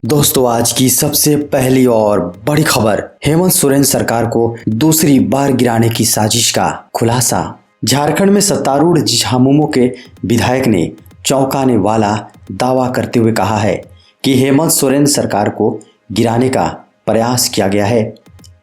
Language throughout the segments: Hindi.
दोस्तों, आज की सबसे पहली और बड़ी खबर, हेमंत सोरेन सरकार को दूसरी बार गिराने की साजिश का खुलासा। झारखंड में सत्तारूढ़ झामुमो के विधायक ने चौंकाने वाला दावा करते हुए कहा है कि हेमंत सोरेन सरकार को गिराने का प्रयास किया गया है।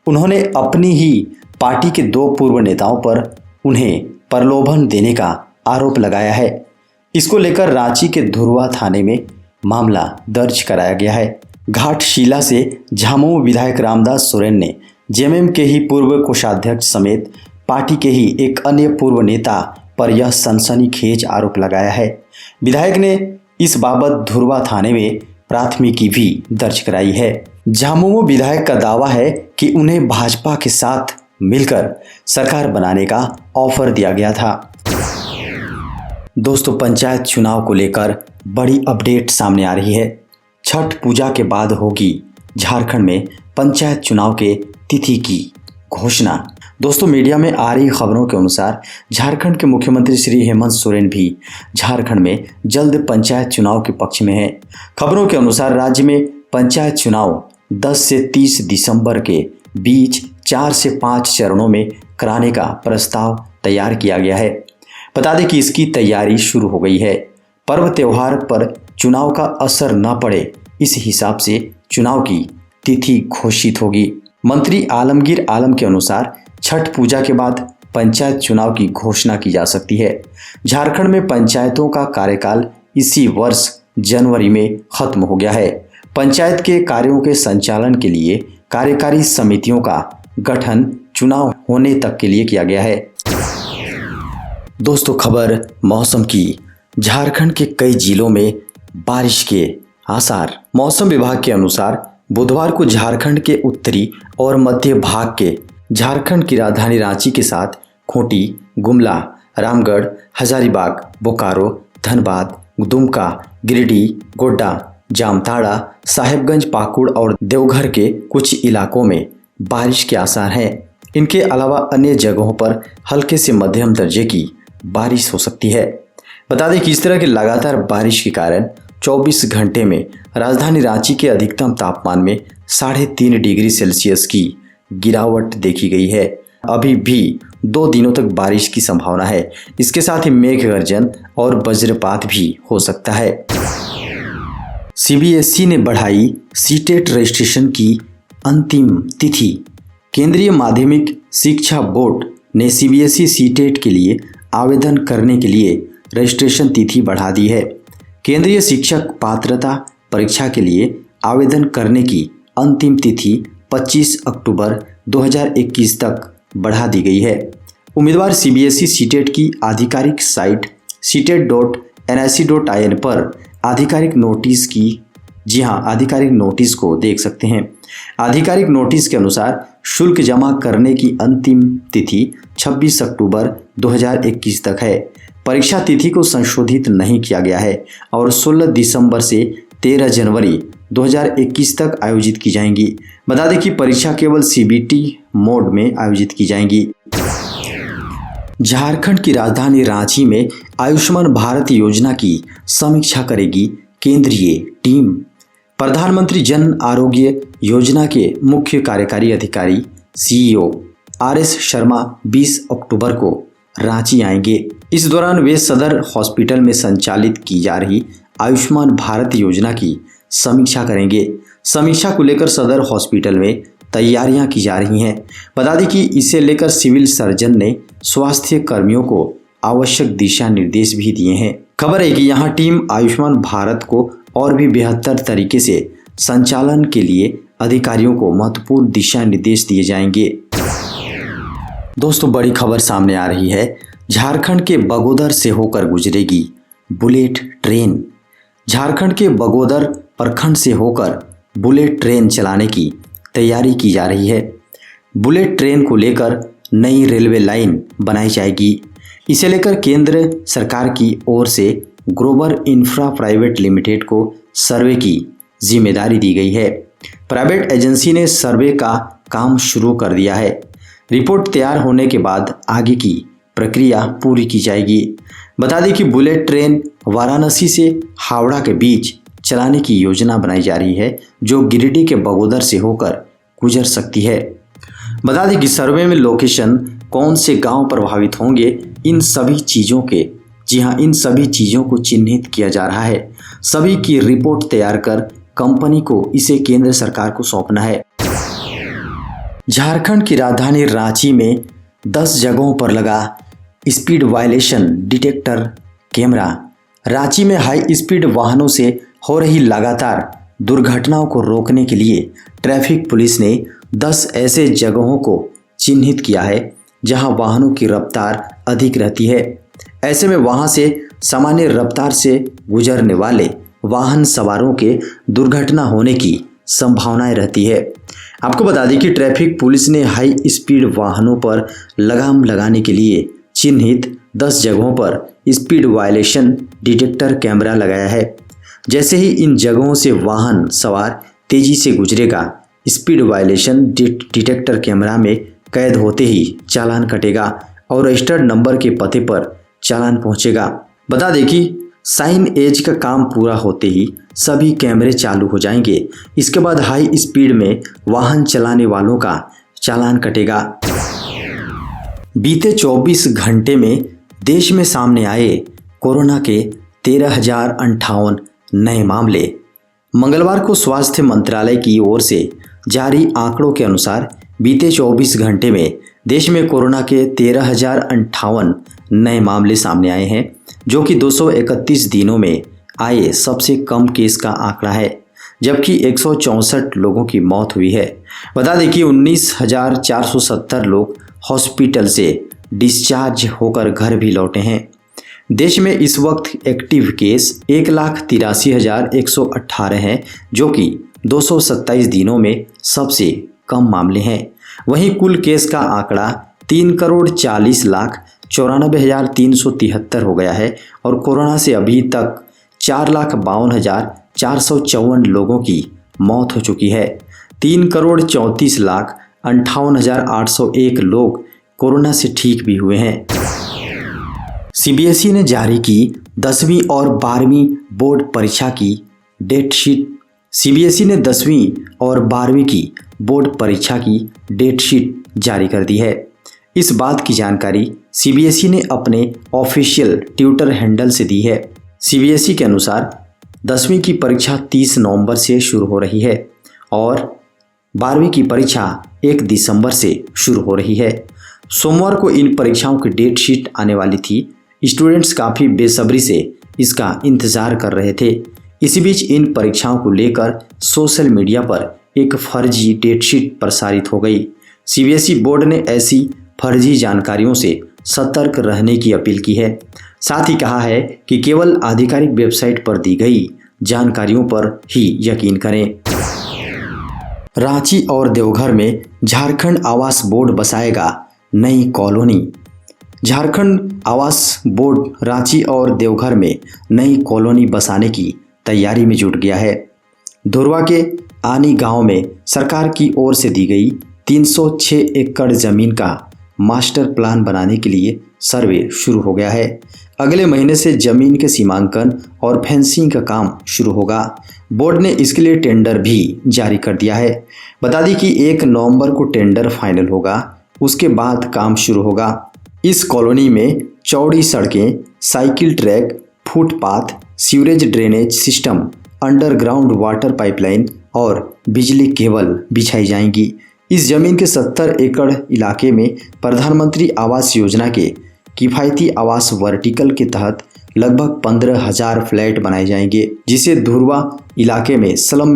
उन्होंने अपनी ही पार्टी के 2 पूर्व नेताओं पर उन्हें प्रलोभन देने का आरोप लगाया है। इसको लेकर रांची के धुर्वा थाने में मामला दर्ज कराया गया है। घाटशिला से झामुमो विधायक रामदास सोरेन ने जेएमएम के ही पूर्व कोषाध्यक्ष समेत पार्टी के ही एक अन्य पूर्व नेता पर यह सनसनीखेज आरोप लगाया है। विधायक ने इस बाबत धुर्वा थाने में प्राथमिकी भी दर्ज कराई है। झामुमो विधायक का दावा है कि उन्हें भाजपा के साथ मिलकर सरकार बनाने का ऑफर दिया गया था। दोस्तों, पंचायत चुनाव को लेकर बड़ी अपडेट सामने आ रही है। छठ पूजा के बाद होगी झारखंड में पंचायत चुनाव के तिथि की घोषणा। दोस्तों, मीडिया में आ रही खबरों के अनुसार झारखंड के मुख्यमंत्री श्री हेमंत सोरेन भी झारखंड में जल्द पंचायत चुनाव के पक्ष में है। खबरों के अनुसार राज्य में पंचायत चुनाव 10 से 30 दिसंबर के बीच 4 से 5 चरणों में कराने का प्रस्ताव तैयार किया गया है। बता दें कि इसकी तैयारी शुरू हो गई है। पर्व त्योहार पर चुनाव का असर न पड़े, इस हिसाब से चुनाव की तिथि घोषित होगी। मंत्री आलमगीर आलम के अनुसार छठ पूजा के बाद पंचायत चुनाव की घोषणा की जा सकती है। झारखंड में पंचायतों का कार्यकाल इसी वर्ष जनवरी में खत्म हो गया है। पंचायत के कार्यों के संचालन के लिए कार्यकारी समितियों का गठन चुनाव होने तक के लिए किया गया है। दोस्तों, खबर मौसम की। झारखंड के कई जिलों में बारिश के आसार। मौसम विभाग के अनुसार बुधवार को झारखंड के उत्तरी और मध्य भाग के झारखंड की राजधानी रांची के साथ खूंटी, गुमला, रामगढ़, हजारीबाग, बोकारो, धनबाद, दुमका, गिरिडीह, गोड्डा, जामताड़ा, साहेबगंज, पाकुड़ और देवघर के कुछ इलाकों में बारिश के आसार हैं। इनके अलावा अन्य जगहों पर हल्के से मध्यम दर्जे की बारिश हो सकती है। बता दें कि इस तरह की लगातार बारिश के कारण 24 घंटे में राजधानी रांची के अधिकतम तापमान में 3.5 डिग्री सेल्सियस की गिरावट देखी गई है। अभी भी 2 दिनों तक बारिश की संभावना है। इसके साथ ही मेघ गर्जन और वज्रपात भी हो सकता है। सीबीएसई ने बढ़ाई सीटेट रजिस्ट्रेशन की अंतिम तिथि। केंद्रीय माध्यमिक शिक्षा बोर्ड ने सीबीएसई सीटेट के लिए आवेदन करने के लिए रजिस्ट्रेशन तिथि बढ़ा दी है। केंद्रीय शिक्षक पात्रता परीक्षा के लिए आवेदन करने की अंतिम तिथि 25 अक्टूबर 2021 तक बढ़ा दी गई है। उम्मीदवार सीबीएसई सीटेट की आधिकारिक साइट ctet.nic.in पर आधिकारिक नोटिस को देख सकते हैं। आधिकारिक नोटिस के अनुसार शुल्क जमा करने की अंतिम तिथि 26 अक्टूबर 2021 तक है। परीक्षा तिथि को संशोधित नहीं किया गया है और 16 दिसंबर से 13 जनवरी 2021 तक आयोजित की जाएंगी। बता दें कि परीक्षा केवल सीबीटी मोड में आयोजित की जाएंगी। झारखंड की राजधानी रांची में आयुष्मान भारत योजना की समीक्षा करेगी केंद्रीय टीम। प्रधानमंत्री जन आरोग्य योजना के मुख्य कार्यकारी अधिकारी सीईओ आरएस शर्मा 20 अक्टूबर को रांची आएंगे। इस दौरान वे सदर हॉस्पिटल में संचालित की जा रही आयुष्मान भारत योजना की समीक्षा करेंगे। समीक्षा को लेकर सदर हॉस्पिटल में तैयारियां की जा रही हैं। बता दें कि इसे लेकर सिविल सर्जन ने स्वास्थ्य कर्मियों को आवश्यक दिशा निर्देश भी दिए हैं। खबर है कि यहाँ टीम आयुष्मान भारत को और भी बेहतर तरीके से संचालन के लिए अधिकारियों को महत्वपूर्ण दिशा निर्देश दिए जाएंगे। दोस्तों, बड़ी खबर सामने आ रही है। झारखंड के बगोदर से होकर गुजरेगी बुलेट ट्रेन। झारखंड के बगोदर प्रखंड से होकर बुलेट ट्रेन चलाने की तैयारी की जा रही है। बुलेट ट्रेन को लेकर नई रेलवे लाइन बनाई जाएगी। इसे लेकर केंद्र सरकार की ओर से ग्लोबल इंफ्रा प्राइवेट लिमिटेड को सर्वे की जिम्मेदारी दी गई है। प्राइवेट एजेंसी ने सर्वे का काम शुरू कर दिया है। रिपोर्ट तैयार होने के बाद आगे की प्रक्रिया पूरी की जाएगी। बता दें कि बुलेट ट्रेन वाराणसी से हावड़ा के बीच चलाने की योजना बनाई जा रही है, जो गिरिडीह के बगोदर से होकर गुजर सकती है। बता दें कि सर्वे में लोकेशन कौन से गांव प्रभावित होंगे, इन सभी चीज़ों के इन सभी चीज़ों को चिन्हित किया जा रहा है। सभी की रिपोर्ट तैयार कर कंपनी को इसे केंद्र सरकार को सौंपना है। झारखंड की राजधानी रांची में 10 जगहों पर लगा speed violation detector camera. Ranchi में हाई स्पीड वाहनों से हो रही लगातार दुर्घटनाओं को रोकने के लिए ट्रैफिक पुलिस ने 10 ऐसे जगहों को चिन्हित किया है जहां वाहनों की रफ्तार अधिक रहती है। ऐसे में वहां से सामान्य रफ्तार से गुजरने वाले वाहन सवारों के दुर्घटना होने की संभावनाएं रहती है। आपको बता दें कि ट्रैफिक पुलिस ने हाई स्पीड वाहनों पर लगाम लगाने के लिए चिन्हित 10 जगहों पर स्पीड वायलेशन डिटेक्टर कैमरा लगाया है। जैसे ही इन जगहों से वाहन सवार तेजी से गुजरेगा, स्पीड वायलेशन डिटेक्टर कैमरा में कैद होते ही चालान कटेगा और रजिस्टर्ड नंबर के पते पर चालान पहुंचेगा। बता दें कि साइन एज का काम पूरा होते ही सभी कैमरे चालू हो जाएंगे। इसके बाद हाई स्पीड में वाहन चलाने वालों का चालान कटेगा। बीते 24 घंटे में देश में सामने आए कोरोना के 13,058 नए मामले। मंगलवार को स्वास्थ्य मंत्रालय की ओर से जारी आंकड़ों के अनुसार बीते 24 घंटे में देश में कोरोना के 13,058 नए मामले सामने आए हैं, जो कि 231 दिनों में आए सबसे कम केस का आंकड़ा है, जबकि 164 लोगों की मौत हुई है। बता दें कि 19,470 लोग हॉस्पिटल से डिस्चार्ज होकर घर भी लौटे हैं। देश में इस वक्त एक्टिव केस 1,83,118 हैं, जो कि 227 दिनों में सबसे कम मामले हैं। वहीं कुल केस का आंकड़ा 3,40,94,373 हो गया है और कोरोना से अभी तक 4,52,454 लोगों की मौत हो चुकी है। 3,34,58,801 लोग कोरोना से ठीक भी हुए हैं। सीबीएसई ने जारी की 10वीं और 12वीं बोर्ड परीक्षा की डेट शीट। सीबीएसई ने 10वीं और 12वीं की बोर्ड परीक्षा की डेट शीट जारी कर दी है। इस बात की जानकारी सीबीएसई ने अपने ऑफिशियल ट्विटर हैंडल से दी है। सीबीएसई के अनुसार 10वीं की परीक्षा 30 नवंबर से शुरू हो रही है और 12वीं की परीक्षा 1 दिसंबर से शुरू हो रही है। सोमवार को इन परीक्षाओं की डेट शीट आने वाली थी। स्टूडेंट्स काफ़ी बेसब्री से इसका इंतज़ार कर रहे थे। इसी बीच इन परीक्षाओं को लेकर सोशल मीडिया पर एक फर्जी डेट शीट प्रसारित हो गई। सीबीएसई बोर्ड ने ऐसी फर्जी जानकारियों से सतर्क रहने की अपील की है। साथ ही कहा है कि केवल आधिकारिक वेबसाइट पर दी गई जानकारियों पर ही यकीन करें। रांची और देवघर में झारखंड आवास बोर्ड बसाएगा नई कॉलोनी। झारखंड आवास बोर्ड रांची और देवघर में नई कॉलोनी बसाने की तैयारी में जुट गया है। धुरवा के आनी गांव में सरकार की ओर से दी गई 306 एकड़ जमीन का मास्टर प्लान बनाने के लिए सर्वे शुरू हो गया है। अगले महीने से जमीन के सीमांकन और फेंसिंग का काम शुरू होगा। बोर्ड ने इसके लिए टेंडर भी जारी कर दिया है। बता दी कि 1 नवंबर को टेंडर फाइनल होगा, उसके बाद काम शुरू होगा। इस कॉलोनी में चौड़ी सड़कें, cycle track, footpath, sewerage drainage system, underground water pipeline और बिजली केबल बिछाई जाएंगी। इस जमीन के 70 एकड़ इलाके में प्रधानमंत्री आवास योजना के किफ़ायती आवास वर्टिकल के तहत लगभग 15,000 फ्लैट बनाए जाएंगे, जिसे धुरवा इलाके में स्लम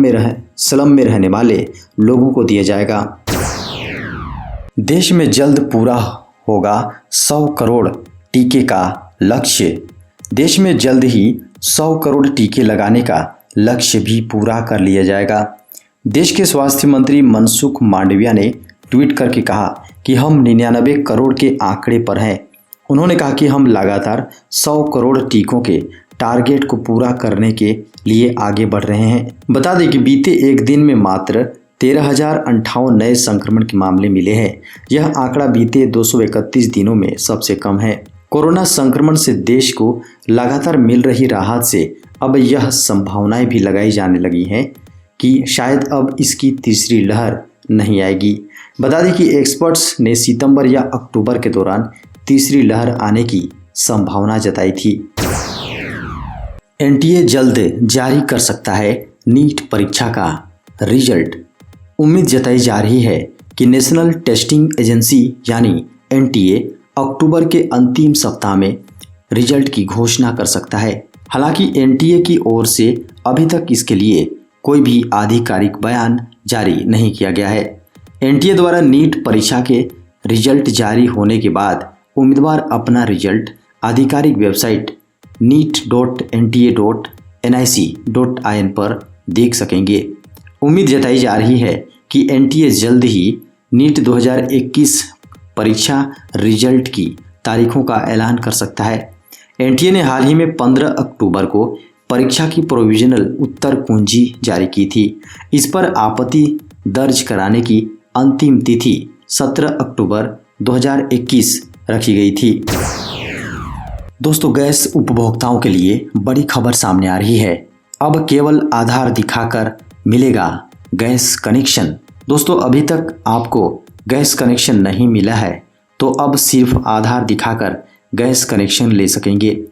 में रहने वाले लोगों को दिया जाएगा। देश में जल्द पूरा होगा 100 करोड़ टीके का लक्ष्य। देश में जल्द ही 100 करोड़ टीके लगाने का लक्ष्य भी पूरा कर लिया जाएगा। देश के स्वास्थ्य मंत्री मनसुख मांडविया ने ट्वीट करके कहा कि हम 99 करोड़ के आंकड़े पर हैं। उन्होंने कहा कि हम लगातार 100 करोड़ टीकों के टारगेट को पूरा करने के लिए आगे बढ़ रहे हैं। बता दें कि बीते एक दिन में मात्र 13,058 नए संक्रमण के मामले मिले हैं। यह आंकड़ा बीते 231 दिनों में सबसे कम है। कोरोना संक्रमण से देश को लगातार मिल रही राहत से अब यह संभावनाएं भी लगाई जाने लगी हैं कि शायद अब इसकी तीसरी लहर नहीं आएगी। बता दें कि एक्सपर्ट्स ने सितंबर या अक्टूबर के दौरान तीसरी लहर आने की संभावना जताई थी। एनटीए जल्द जारी कर सकता है नीट परीक्षा का रिजल्ट। उम्मीद जताई जा रही है कि नेशनल टेस्टिंग एजेंसी यानी एनटीए अक्टूबर के अंतिम सप्ताह में रिजल्ट की घोषणा कर सकता है। हालांकि एनटीए की ओर से अभी तक इसके लिए कोई भी आधिकारिक बयान जारी नहीं किया गया है। एनटीए द्वारा नीट परीक्षा के रिजल्ट जारी होने के बाद उम्मीदवार अपना रिजल्ट आधिकारिक वेबसाइट neet.nta.nic.in पर देख सकेंगे। उम्मीद जताई जा रही है कि एनटीए जल्द ही नीट 2021 परीक्षा रिजल्ट की तारीखों का ऐलान कर सकता है। एनटीए ने हाल ही में 15 अक्टूबर को परीक्षा की प्रोविजनल उत्तर कुंजी जारी की थी। इस पर आपत्ति दर्ज कराने की अंतिम तिथि 17 अक्टूबर 2021 रखी गई थी। दोस्तों, गैस उपभोक्ताओं के लिए बड़ी खबर सामने आ रही है। अब केवल आधार दिखाकर मिलेगा गैस कनेक्शन। दोस्तों, अभी तक आपको गैस कनेक्शन नहीं मिला है तो अब सिर्फ आधार दिखाकर गैस कनेक्शन ले सकेंगे।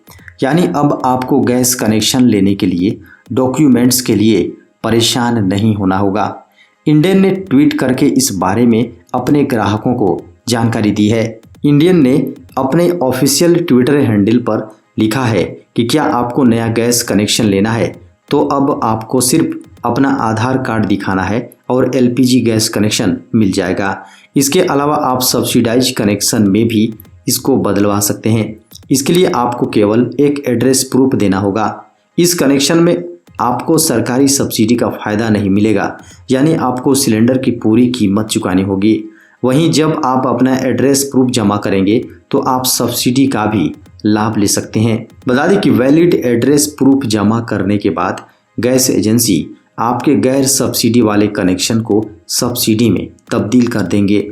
यानी अब आपको गैस कनेक्शन लेने के लिए डॉक्यूमेंट्स के लिए परेशान नहीं होना होगा। इंडियन ने ट्वीट करके इस बारे में अपने ग्राहकों को जानकारी दी है। इंडियन ने अपने ऑफिशियल ट्विटर हैंडल पर लिखा है कि क्या आपको नया गैस कनेक्शन लेना है तो अब आपको सिर्फ अपना आधार कार्ड दिखाना है और एलपीजी गैस कनेक्शन मिल जाएगा। इसके अलावा आप सब्सिडाइज कनेक्शन में भी इसको बदलवा सकते हैं। इसके लिए आपको केवल एक एड्रेस प्रूफ देना होगा। इस कनेक्शन में आपको सरकारी सब्सिडी का फ़ायदा नहीं मिलेगा, यानी आपको सिलेंडर की पूरी कीमत चुकानी होगी। वहीं जब आप अपना एड्रेस प्रूफ जमा करेंगे तो आप सब्सिडी का भी लाभ ले सकते हैं। बता दें कि वैलिड एड्रेस प्रूफ जमा करने के बाद गैस एजेंसी आपके गैर सब्सिडी वाले कनेक्शन को सब्सिडी में तब्दील कर देंगे।